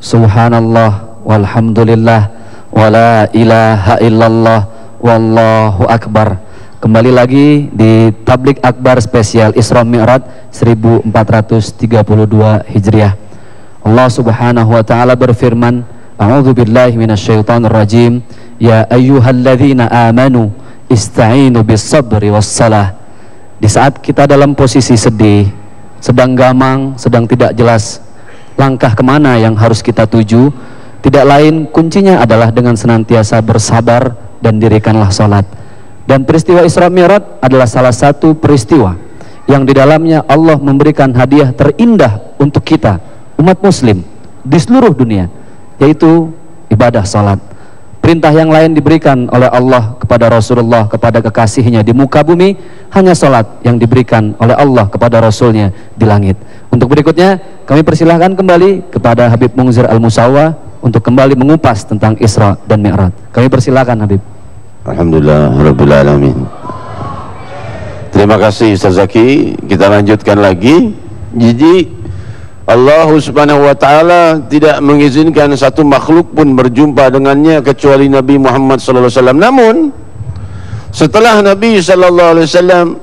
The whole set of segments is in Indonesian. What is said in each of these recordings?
Subhanallah walhamdulillah wala ilaha illallah wallahu akbar. Kembali lagi di Tablik Akbar spesial Isra Mi'raj 1432 Hijriah. Allah Subhanahu wa taala berfirman, A'udzubillahi minasyaitonir rajim, ya ayyuhalladzina amanu ista'inu bis-sabri was-salah. Di saat kita dalam posisi sedih, sedang gamang, sedang tidak jelas langkah kemana yang harus kita tuju, tidak lain kuncinya adalah dengan senantiasa bersabar dan dirikanlah salat. Dan peristiwa Isra Mi'raj adalah salah satu peristiwa yang di dalamnya Allah memberikan hadiah terindah untuk kita umat muslim di seluruh dunia, yaitu ibadah salat. Perintah yang lain diberikan oleh Allah kepada Rasulullah, kepada kekasihnya di muka bumi, hanya salat yang diberikan oleh Allah kepada Rasulnya di langit. Untuk berikutnya kami persilahkan kembali kepada Habib Mungzir Al-Musawwa untuk kembali mengupas tentang Isra dan Mi'raj. Kami persilahkan Habib. Alhamdulillah Rabbil Alamin. Terima kasih Ustaz Zaki. Kita lanjutkan lagi. Jadi Allah Subhanahu wa taala tidak mengizinkan satu makhluk pun berjumpa dengannya kecuali Nabi Muhammad sallallahu alaihi wasallam. Namun setelah Nabi sallallahu alaihi wasallam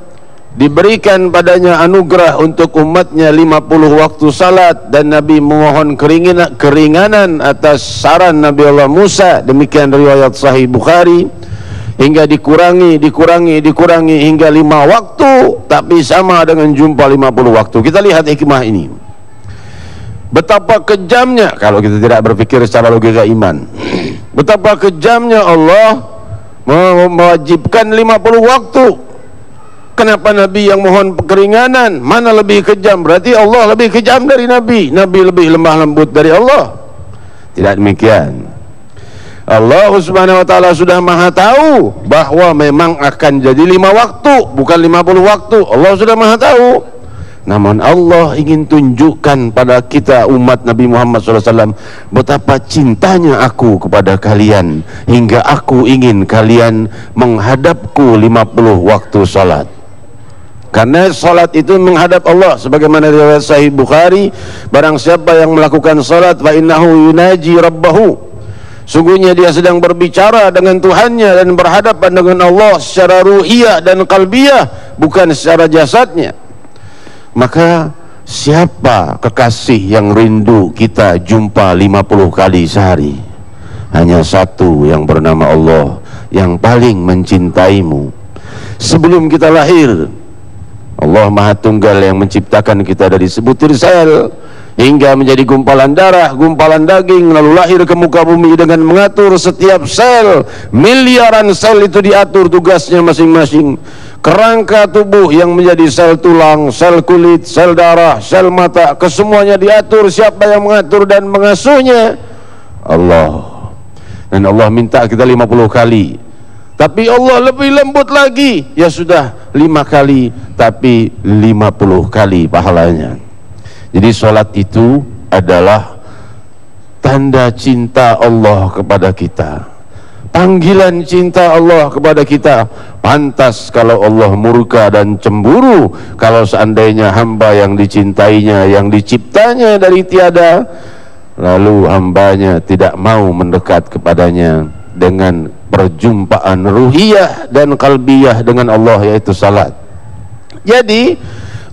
diberikan padanya anugerah untuk umatnya 50 waktu salat, dan Nabi memohon keringanan atas saran Nabi Allah Musa, demikian riwayat Sahih Bukhari, hingga dikurangi hingga 5 waktu, tapi sama dengan jumpa 50 waktu. Kita lihat hikmah ini. Betapa kejamnya kalau kita tidak berpikir secara logika iman. Betapa kejamnya Allah mewajibkan 50 waktu. Kenapa Nabi yang mohon keringanan? Mana lebih kejam? Berarti Allah lebih kejam dari Nabi. Nabi lebih lemah lembut dari Allah. Tidak demikian. Allah Subhanahu wa taala sudah Maha tahu bahwa memang akan jadi 5 waktu, bukan 50 waktu. Allah sudah Maha tahu. Namun Allah ingin tunjukkan pada kita umat Nabi Muhammad SAW betapa cintanya aku kepada kalian, hingga aku ingin kalian menghadapku 50 waktu salat. Karena salat itu menghadap Allah, sebagaimana riwayat Sahih Bukhari, barang siapa yang melakukan salat fa innahu yunaji rabbahu, sungguhnya dia sedang berbicara dengan Tuhannya dan berhadapan dengan Allah secara ruhiyah dan qalbiyah, bukan secara jasadnya. Maka siapa kekasih yang rindu kita jumpa 50 kali sehari? Hanya satu, yang bernama Allah, yang paling mencintaimu. Sebelum kita lahir, Allah Maha Tunggal yang menciptakan kita dari sebutir sel hingga menjadi gumpalan darah, gumpalan daging, lalu lahir ke muka bumi dengan mengatur setiap sel. Miliaran sel itu diatur tugasnya masing-masing. Kerangka tubuh yang menjadi sel tulang, sel kulit, sel darah, sel mata, kesemuanya diatur. Siapa yang mengatur dan mengasuhnya? Allah. Dan Allah minta kita 50 kali, tapi Allah lebih lembut lagi. Ya sudah, 5 kali, tapi 50 kali pahalanya. Jadi salat itu adalah tanda cinta Allah kepada kita, panggilan cinta Allah kepada kita. Pantas kalau Allah murka dan cemburu kalau seandainya hamba yang dicintainya, yang diciptanya dari tiada, lalu hambanya tidak mau mendekat kepadanya dengan perjumpaan ruhiyah dan qalbiyah dengan Allah, yaitu salat. Jadi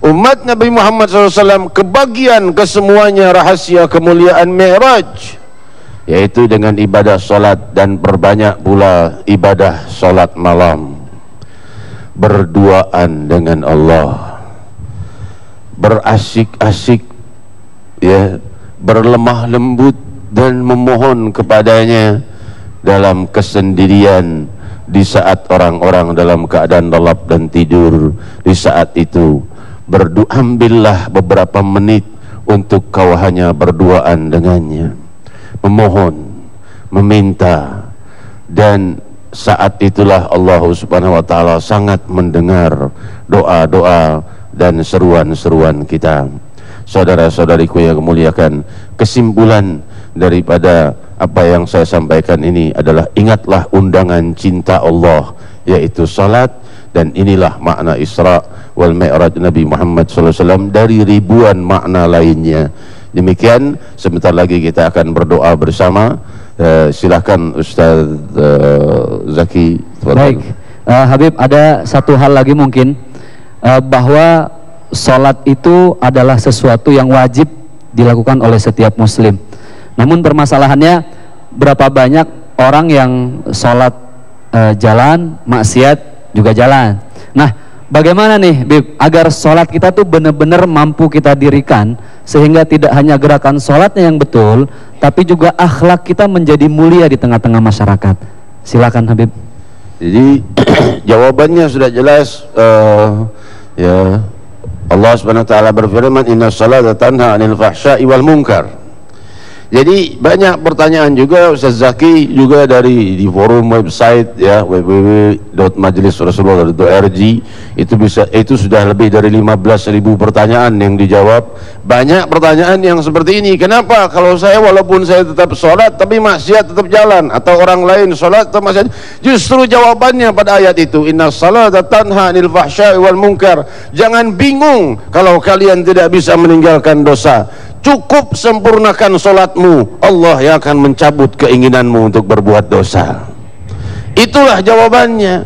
umat Nabi Muhammad SAW kebagian kesemuanya rahasia kemuliaan Mi'raj, yaitu dengan ibadah salat, dan perbanyak pula ibadah salat malam, berduaan dengan Allah, berasik-asik, ya, berlemah lembut dan memohon kepadanya dalam kesendirian, di saat orang-orang dalam keadaan lelap dan tidur. Di saat itu ambillah beberapa menit untuk kau hanya berduaan dengannya, memohon, meminta. Dan saat itulah Allah Subhanahu wa taala sangat mendengar doa-doa dan seruan-seruan kita. Saudara-saudariku yang memuliakan, kesimpulan daripada apa yang saya sampaikan ini adalah ingatlah undangan cinta Allah, yaitu salat. Dan inilah makna Isra wal Mi'raj Nabi Muhammad SAW dari ribuan makna lainnya Demikian, sebentar lagi kita akan berdoa bersama. Silakan Ustaz Zaki. Baik, Habib, ada satu hal lagi mungkin, bahwa sholat itu adalah sesuatu yang wajib dilakukan oleh setiap muslim. Namun permasalahannya, berapa banyak orang yang sholat jalan, maksiat juga jalan. Nah, bagaimana nih Bib, agar sholat kita tuh benar-benar mampu kita dirikan, sehingga tidak hanya gerakan sholatnya yang betul, tapi juga akhlak kita menjadi mulia di tengah-tengah masyarakat. Silakan Habib. Jadi jawabannya sudah jelas. Ya, Allah Subhanahu wa taala berfirman, "Inna sholata tanha 'anil fahsya'i wal munkar." Jadi banyak pertanyaan juga Ustaz Zaki, juga di forum website ya, www.majlisrasulullah.org. Itu sudah lebih dari 15.000 pertanyaan yang dijawab. Banyak pertanyaan yang seperti ini, kenapa kalau saya walaupun saya tetap sholat tapi maksiat tetap jalan, atau orang lain sholat tetap maksiat? Justru jawabannya pada ayat itu, inna salata tanha 'anil fahsya'i wal munkar. Jangan bingung kalau kalian tidak bisa meninggalkan dosa. Cukup sempurnakan sholatmu, Allah yang akan mencabut keinginanmu untuk berbuat dosa. Itulah jawabannya.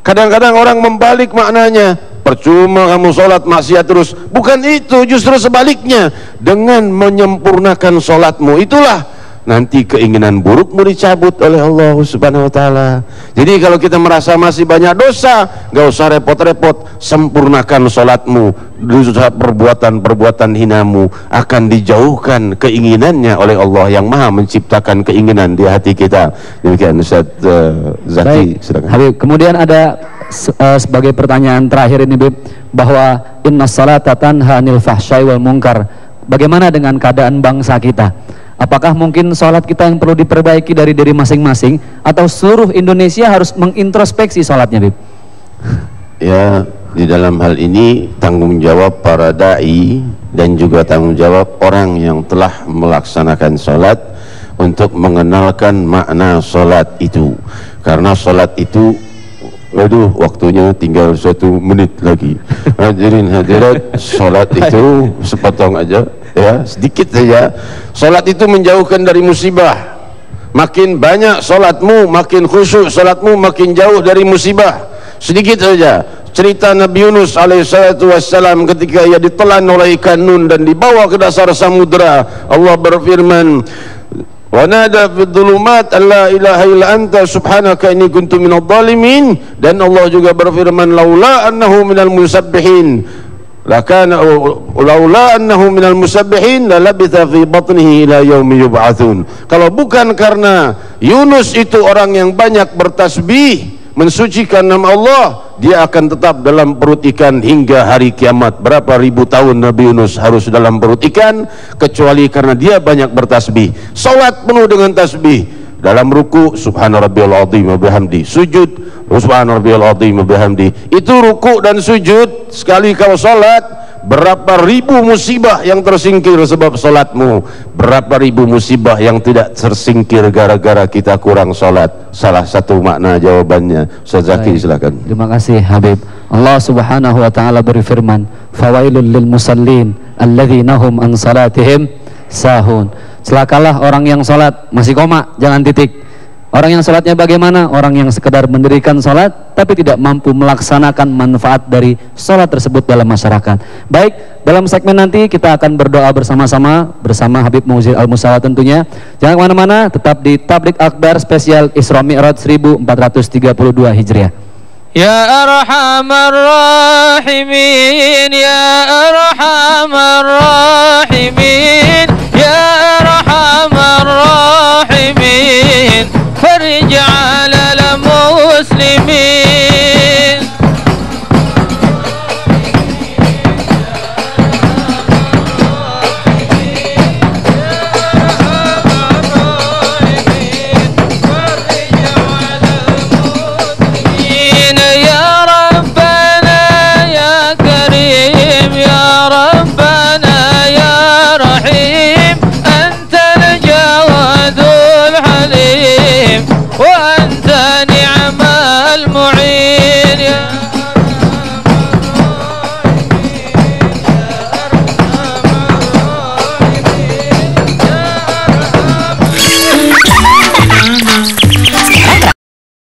Kadang-kadang orang membalik maknanya, percuma kamu sholat maksiat terus. Bukan itu, justru sebaliknya. Dengan menyempurnakan sholatmu, itulah nanti keinginan burukmu dicabut oleh Allah Subhanahu wa taala. Jadi kalau kita merasa masih banyak dosa, gak usah repot-repot, sempurnakan sholatmu. Dosa perbuatan-perbuatan hinamu akan dijauhkan keinginannya oleh Allah yang maha menciptakan keinginan di hati kita. Demikian Ustaz Zaki. Silakan Habib, kemudian ada sebagai pertanyaan terakhir ini Bib, bahwa inna salata tanha 'anil fahsya'i wal munkar. Bagaimana dengan keadaan bangsa kita? Apakah mungkin sholat kita yang perlu diperbaiki dari diri masing-masing, atau seluruh Indonesia harus mengintrospeksi sholatnya Bib? Ya, di dalam hal ini tanggung jawab para da'i dan juga tanggung jawab orang yang telah melaksanakan sholat untuk mengenalkan makna sholat itu. Karena sholat itu, waduh, waktunya tinggal 1 menit lagi. Hadirin hadirat, sholat itu sepotong aja ya, sedikit saja. Sholat itu menjauhkan dari musibah. Makin banyak sholatmu, makin khusyuk sholatmu, makin jauh dari musibah. Sedikit saja cerita Nabi Yunus alaihissalam ketika ia ditelan oleh ikan nun dan dibawa ke dasar samudera. Allah berfirman, wa nada fid dhulumat alla ilaha illa anta subhanaka inni kuntu minadh dhalimin. Dan Allah juga berfirman, laula annahu minal musabbihin lakana laula annahu minal musabbihin lalabitha fi batnihi ila yaumi yub'atsun. Kalau bukan karena Yunus itu orang yang banyak bertasbih mensucikan nama Allah, dia akan tetap dalam perut ikan hingga hari kiamat. Berapa ribu tahun Nabi Yunus harus dalam perut ikan, kecuali karena dia banyak bertasbih. Salat penuh dengan tasbih. Dalam ruku subhana rabbiyal azim wa bihamdi, sujud subhana rabbiyal azim wa bihamdi. Itu ruku dan sujud. Sekali kau salat, berapa ribu musibah yang tersingkir sebab salatmu, berapa ribu musibah yang tidak tersingkir gara-gara kita kurang salat. Salah satu makna jawabannya. Ustaz Zaki, silakan. Terima kasih Habib. Allah Subhanahu wa taala berfirman, fawailul lil musallin alladzina hum an salatihim sahun. Celakalah orang yang salat masih koma, jangan titik. Orang yang salatnya bagaimana? Orang yang sekedar mendirikan salat tapi tidak mampu melaksanakan manfaat dari salat tersebut dalam masyarakat. Baik, dalam segmen nanti kita akan berdoa bersama-sama bersama Habib Muhzir Al-Musawa tentunya. Jangan kemana-mana, tetap di Tablik Akbar spesial Isra Mi'raj 1432 Hijriah. Ya Arhamar Rahimin, Ya Arhamar Rahimin.